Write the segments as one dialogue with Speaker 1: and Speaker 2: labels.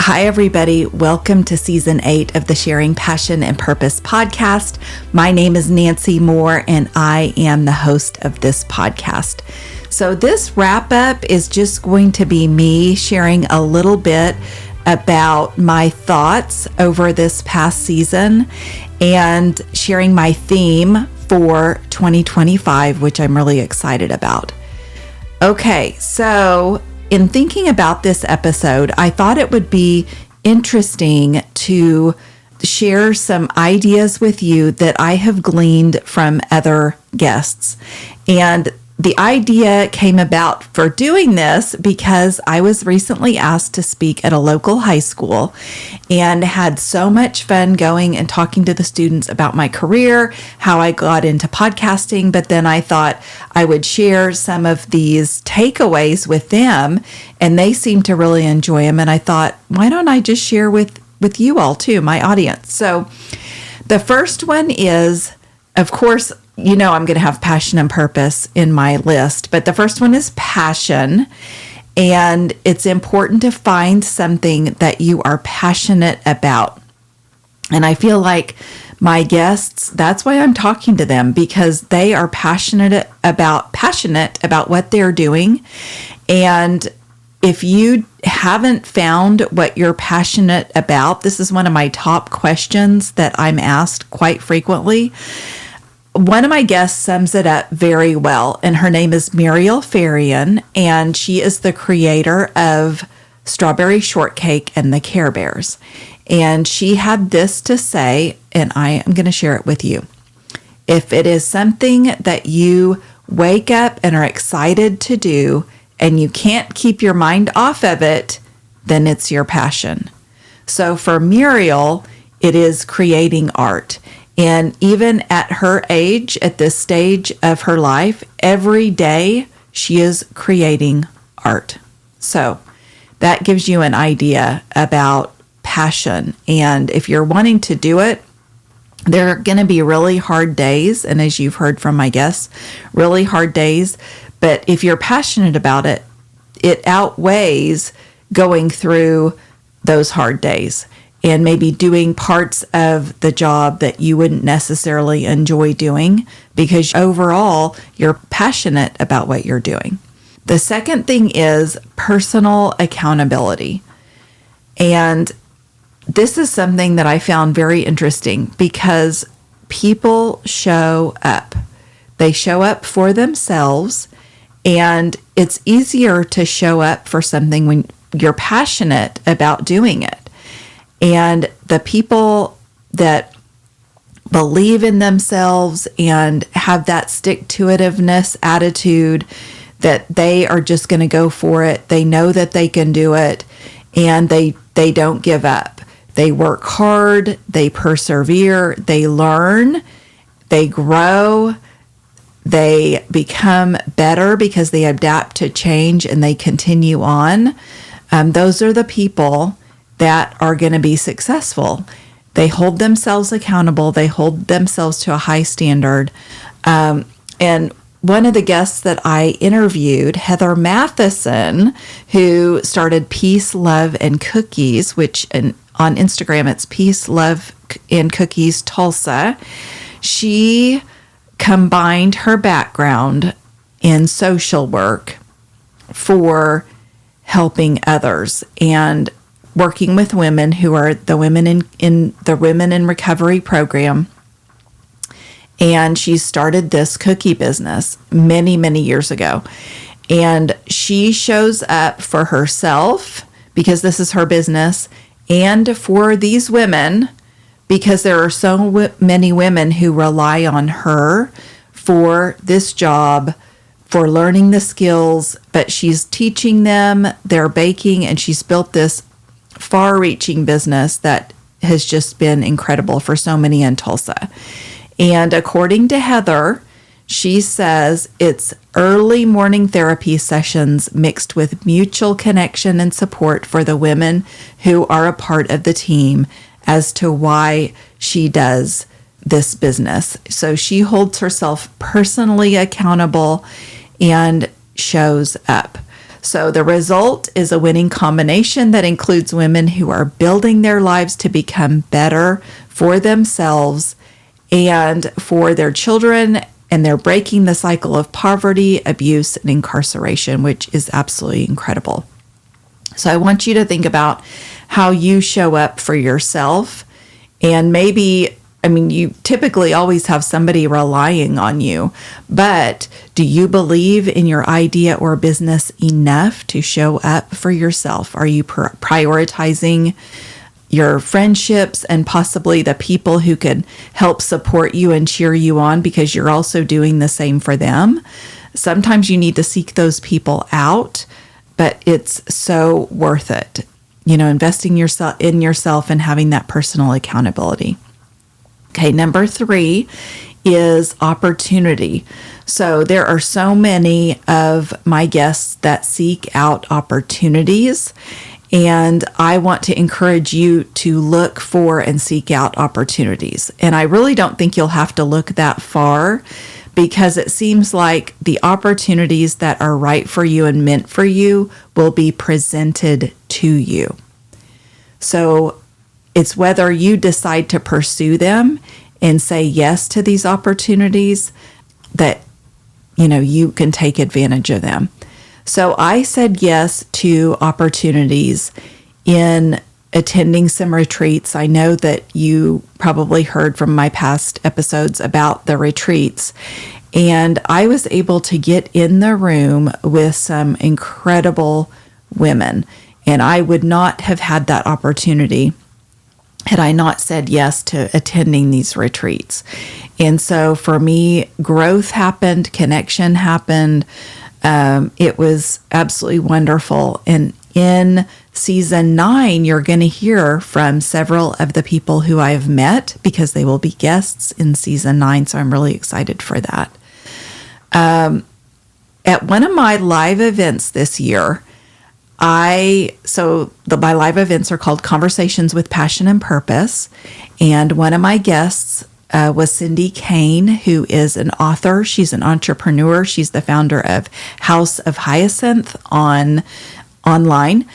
Speaker 1: Hi, everybody. Welcome to Season 8 of the Sharing Passion and Purpose podcast. My name is Nancy Moore, and I am the host of this podcast. So this wrap-up is just going to be me sharing a little bit about my thoughts over this past season and sharing my theme for 2025, which I'm really excited about. Okay, so in thinking about this episode, I thought it would be interesting to share some ideas with you that I have gleaned from other guests. And the idea came about for doing this because I was recently asked to speak at a local high school and had so much fun going and talking to the students about my career, how I got into podcasting, but then I thought I would share some of these takeaways with them, and they seemed to really enjoy them. And I thought, why don't I just share with you all too, my audience? So the first one is, of course, you know I'm going to have passion and purpose in my list, but the first one is passion. And it's important to find something that you are passionate about. And I feel like my guests, that's why I'm talking to them, because they are passionate about what they're doing. And if you haven't found what you're passionate about, this is one of my top questions that I'm asked quite frequently. One of my guests sums it up very well, and her name is Muriel Farian, and she is the creator of Strawberry Shortcake and the Care Bears. And she had this to say, and I am going to share it with you. If it is something that you wake up and are excited to do, and you can't keep your mind off of it, then it's your passion. So for Muriel, it is creating art. And even at her age, at this stage of her life, every day she is creating art. So that gives you an idea about passion. And if you're wanting to do it, there are going to be really hard days. And as you've heard from my guests, really hard days. But if you're passionate about it, it outweighs going through those hard days and maybe doing parts of the job that you wouldn't necessarily enjoy doing because overall you're passionate about what you're doing. The second thing is personal accountability. And this is something that I found very interesting because people show up. They show up for themselves, and it's easier to show up for something when you're passionate about doing it. And the people that believe in themselves and have that stick-to-itiveness attitude that they are just going to go for it, they know that they can do it, and they don't give up. They work hard, they persevere, they learn, they grow, they become better because they adapt to change and they continue on. Those are the people that are going to be successful. They hold themselves accountable. They hold themselves to a high standard. And one of the guests that I interviewed, Heather Matheson, who started Peace, Love, and Cookies, which on Instagram it's Peace, Love, and Cookies Tulsa. She combined her background in social work for helping others and working with women who are the women in the Women in Recovery program. And she started this cookie business many, many years ago. And she shows up for herself because this is her business, and for these women because there are so many women who rely on her for this job, for learning the skills, but she's teaching them, they're baking, and she's built this far-reaching business that has just been incredible for so many in Tulsa. And according to Heather, she says it's early morning therapy sessions mixed with mutual connection and support for the women who are a part of the team as to why she does this business. So she holds herself personally accountable and shows up. So the result is a winning combination that includes women who are building their lives to become better for themselves and for their children, and they're breaking the cycle of poverty, abuse, and incarceration, which is absolutely incredible. So I want you to think about how you show up for yourself. And maybe, you typically always have somebody relying on you, but do you believe in your idea or business enough to show up for yourself? Are you prioritizing your friendships and possibly the people who could help support you and cheer you on because you're also doing the same for them? Sometimes you need to seek those people out, but it's so worth it. Investing in yourself and having that personal accountability. Okay, number 3 is opportunity. So there are so many of my guests that seek out opportunities, and I want to encourage you to look for and seek out opportunities. And I really don't think you'll have to look that far, because it seems like the opportunities that are right for you and meant for you will be presented to you. So it's whether you decide to pursue them and say yes to these opportunities that, you can take advantage of them. So I said yes to opportunities in attending some retreats. I know that you probably heard from my past episodes about the retreats, and I was able to get in the room with some incredible women, and I would not have had that opportunity had I not said yes to attending these retreats. And so for me, growth happened, connection happened. It was absolutely wonderful. And in season 9, you're going to hear from several of the people who I have met because they will be guests in season 9. So I'm really excited for that. At one of my live events this year, my live events are called Conversations with Passion and Purpose. And one of my guests was Cindy Kane, who is an author. She's an entrepreneur. She's the founder of House of Hyacinth online.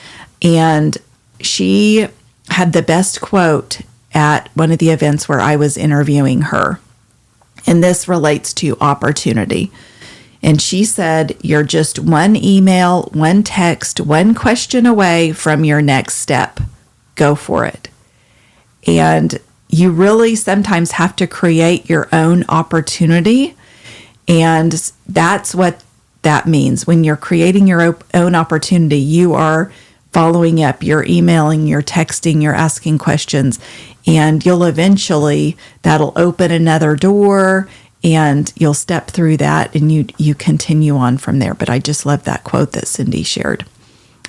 Speaker 1: And she had the best quote at one of the events where I was interviewing her. And this relates to opportunity. And she said, you're just one email, one text, one question away from your next step. Go for it. And you really sometimes have to create your own opportunity. And that's what that means. When you're creating your own opportunity, you are following up, you're emailing, you're texting, you're asking questions, and that'll open another door, and you'll step through that and you continue on from there. But I just love that quote that Cindy shared.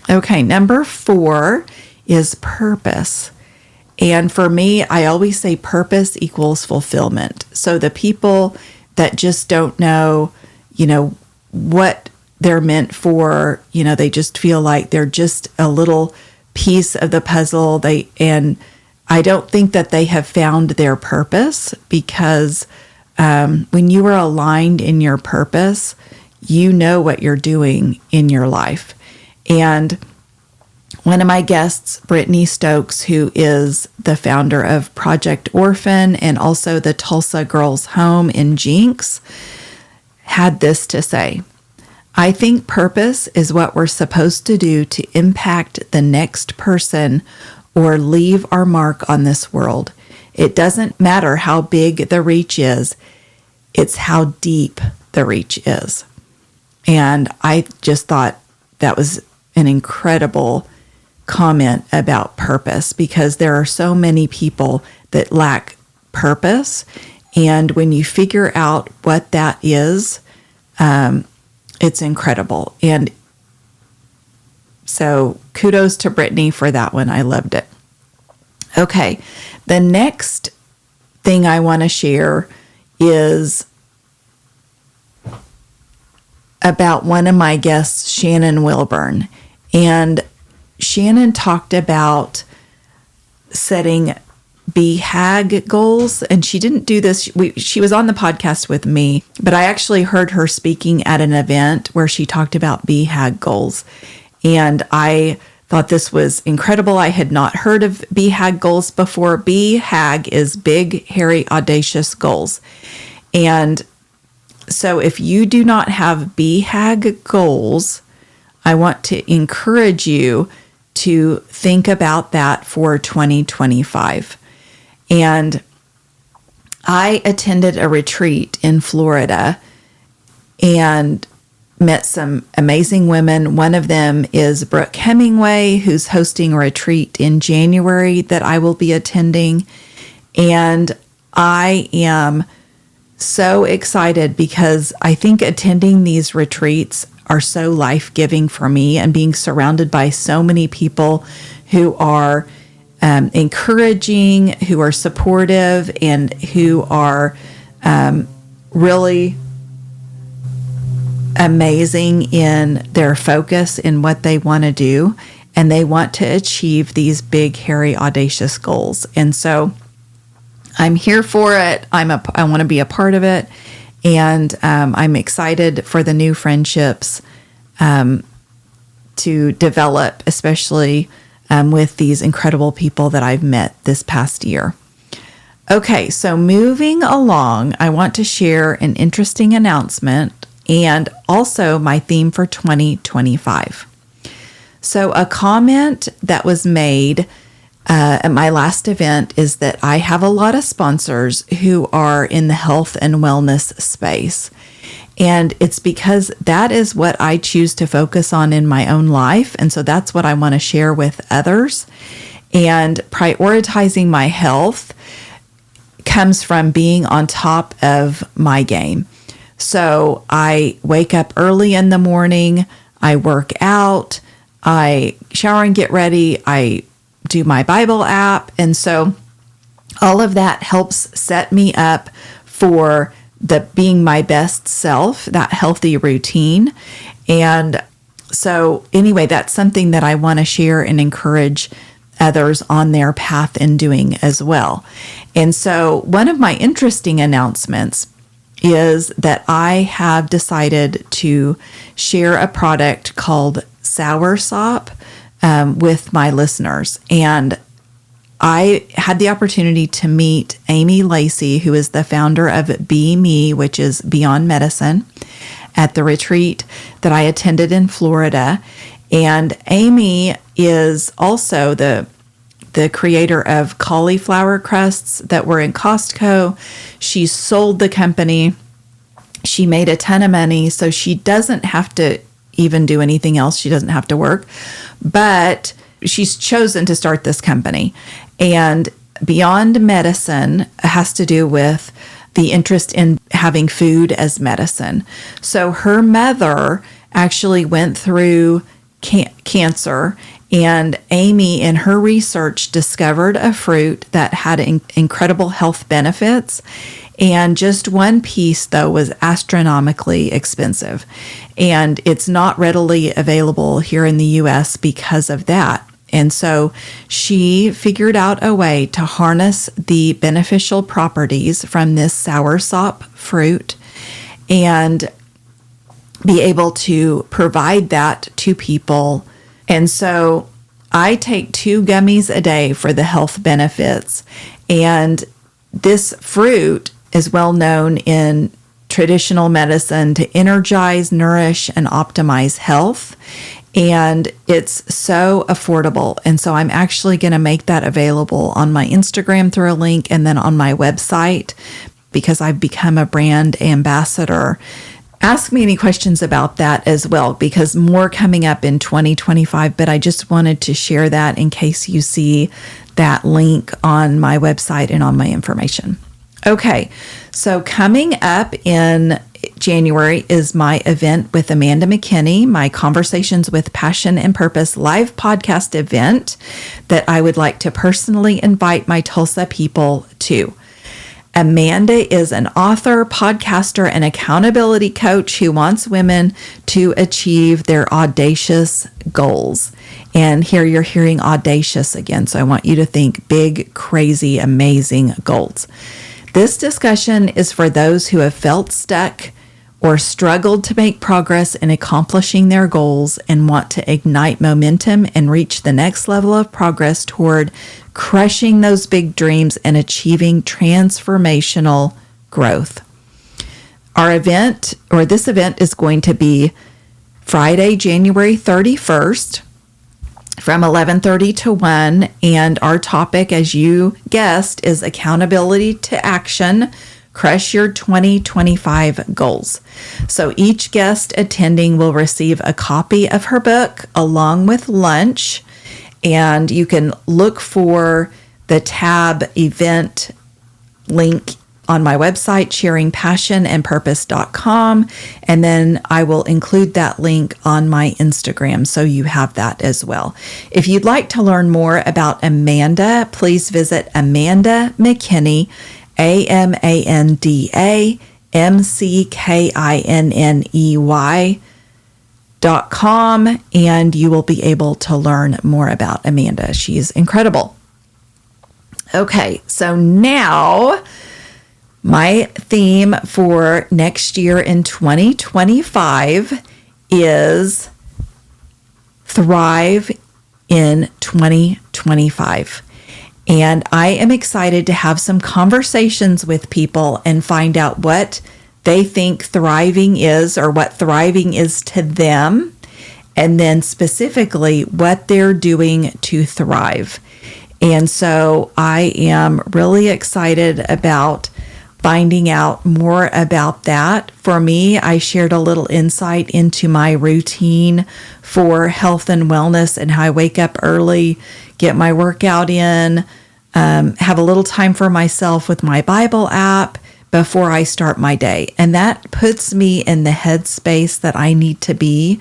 Speaker 1: Okay, number 4 is purpose. And for me, I always say purpose equals fulfillment. So the people that just don't know, what they're meant for, they just feel like they're just a little piece of the puzzle. And I don't think that they have found their purpose, because when you are aligned in your purpose, you know what you're doing in your life. And one of my guests, Brittany Stokes, who is the founder of Project Orphan and also the Tulsa Girls Home in Jinx, had this to say: I think purpose is what we're supposed to do to impact the next person or leave our mark on this world. It doesn't matter how big the reach is, it's how deep the reach is. And I just thought that was an incredible comment about purpose, because there are so many people that lack purpose. And when you figure out what that is, it's incredible. And so kudos to Brittany for that one. I loved it. Okay, the next thing I want to share is about one of my guests, Shannon Wilburn. And Shannon talked about setting BHAG goals. And she didn't do this. She was on the podcast with me, but I actually heard her speaking at an event where she talked about BHAG goals. And I thought this was incredible. I had not heard of BHAG goals before. BHAG is big, hairy, audacious goals. And so if you do not have BHAG goals, I want to encourage you to think about that for 2025. And I attended a retreat in Florida and met some amazing women. One of them is Brooke Hemingway, who's hosting a retreat in January that I will be attending. And I am so excited because I think attending these retreats are so life-giving for me, and being surrounded by so many people who are encouraging, who are supportive, and who are really amazing in their focus in what they want to do, and they want to achieve these big, hairy, audacious goals. And so I'm here for it. I want to be a part of it, and I'm excited for the new friendships to develop, especially with these incredible people that I've met this past year. Okay, so moving along, I want to share an interesting announcement and also my theme for 2025. So a comment that was made at my last event is that I have a lot of sponsors who are in the health and wellness space. And it's because that is what I choose to focus on in my own life. And so that's what I want to share with others. And prioritizing my health comes from being on top of my game. So I wake up early in the morning, I work out, I shower and get ready, I do my Bible app. And so all of that helps set me up for the being my best self, that healthy routine. And so anyway, that's something that I want to share and encourage others on their path in doing as well. And so one of my interesting announcements is that I have decided to share a product called Soursop with my listeners. And I had the opportunity to meet Amy Lacey, who is the founder of Be Me, which is Beyond Medicine, at the retreat that I attended in Florida. And Amy is also the creator of cauliflower crusts that were in Costco. She sold the company. She made a ton of money, so she doesn't have to even do anything else. She doesn't have to work, but she's chosen to start this company. And Beyond Medicine has to do with the interest in having food as medicine. So her mother actually went through cancer, and Amy, in her research, discovered a fruit that had incredible health benefits. And just one piece, though, was astronomically expensive. And it's not readily available here in the U.S. because of that. And so she figured out a way to harness the beneficial properties from this soursop fruit and be able to provide that to people. And so I take 2 gummies a day for the health benefits. And this fruit is well known in traditional medicine to energize, nourish, and optimize health. And it's so affordable. And so I'm actually going to make that available on my Instagram through a link and then on my website because I've become a brand ambassador. Ask me any questions about that as well, because more coming up in 2025, but I just wanted to share that in case you see that link on my website and on my information. Okay, so coming up in January is my event with Amanda McKinney, my Conversations with Passion and Purpose live podcast event that I would like to personally invite my Tulsa people to. Amanda is an author, podcaster, and accountability coach who wants women to achieve their audacious goals. And here you're hearing audacious again. So I want you to think big, crazy, amazing goals. This discussion is for those who have felt stuck or struggled to make progress in accomplishing their goals and want to ignite momentum and reach the next level of progress toward crushing those big dreams and achieving transformational growth. Our event, or this event, is going to be Friday, January 31st from 11:30 to 1, and our topic, as you guessed, is accountability to action. Crush your 2025 goals. So each guest attending will receive a copy of her book along with lunch, and you can look for the tab event link on my website, sharingpassionandpurpose.com, and then I will include that link on my Instagram, so you have that as well. If you'd like to learn more about Amanda, please visit Amanda McKinney, AmandaMckinney.com, and you will be able to learn more about Amanda. She's incredible. Okay, so now my theme for next year in 2025 is Thrive in 2025. And I am excited to have some conversations with people and find out what they think thriving is, or what thriving is to them, and then specifically what they're doing to thrive. And so I am really excited about finding out more about that. For me, I shared a little insight into my routine for health and wellness and how I wake up early, get my workout in, have a little time for myself with my Bible app before I start my day. And that puts me in the headspace that I need to be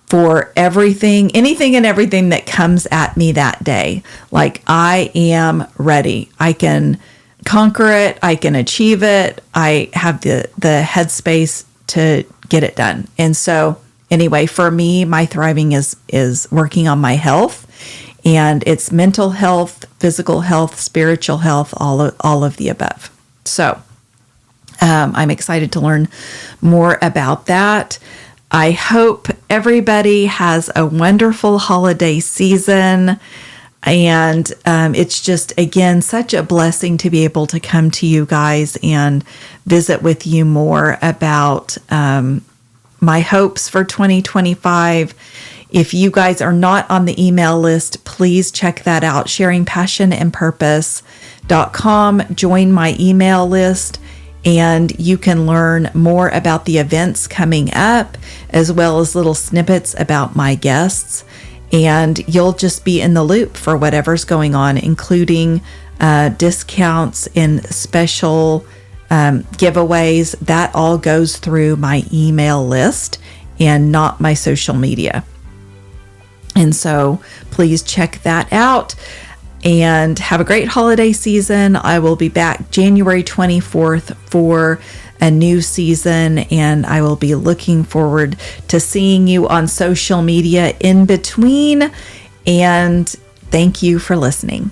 Speaker 1: for anything and everything that comes at me that day. Like, I am ready. I can conquer it. I can achieve it. I have the headspace to get it done. And so anyway, for me, my thriving is working on my health, and it's mental health, physical health, spiritual health, all of the above. So I'm excited to learn more about that. I hope everybody has a wonderful holiday season. And it's just, again, such a blessing to be able to come to you guys and visit with you more about my hopes for 2025. If you guys are not on the email list, please check that out, sharingpassionandpurpose.com. Join my email list, and you can learn more about the events coming up, as well as little snippets about my guests. And you'll just be in the loop for whatever's going on, including discounts and special giveaways. That all goes through my email list and not my social media. And so please check that out and have a great holiday season. I will be back January 24th for a new season, and I will be looking forward to seeing you on social media in between. And thank you for listening.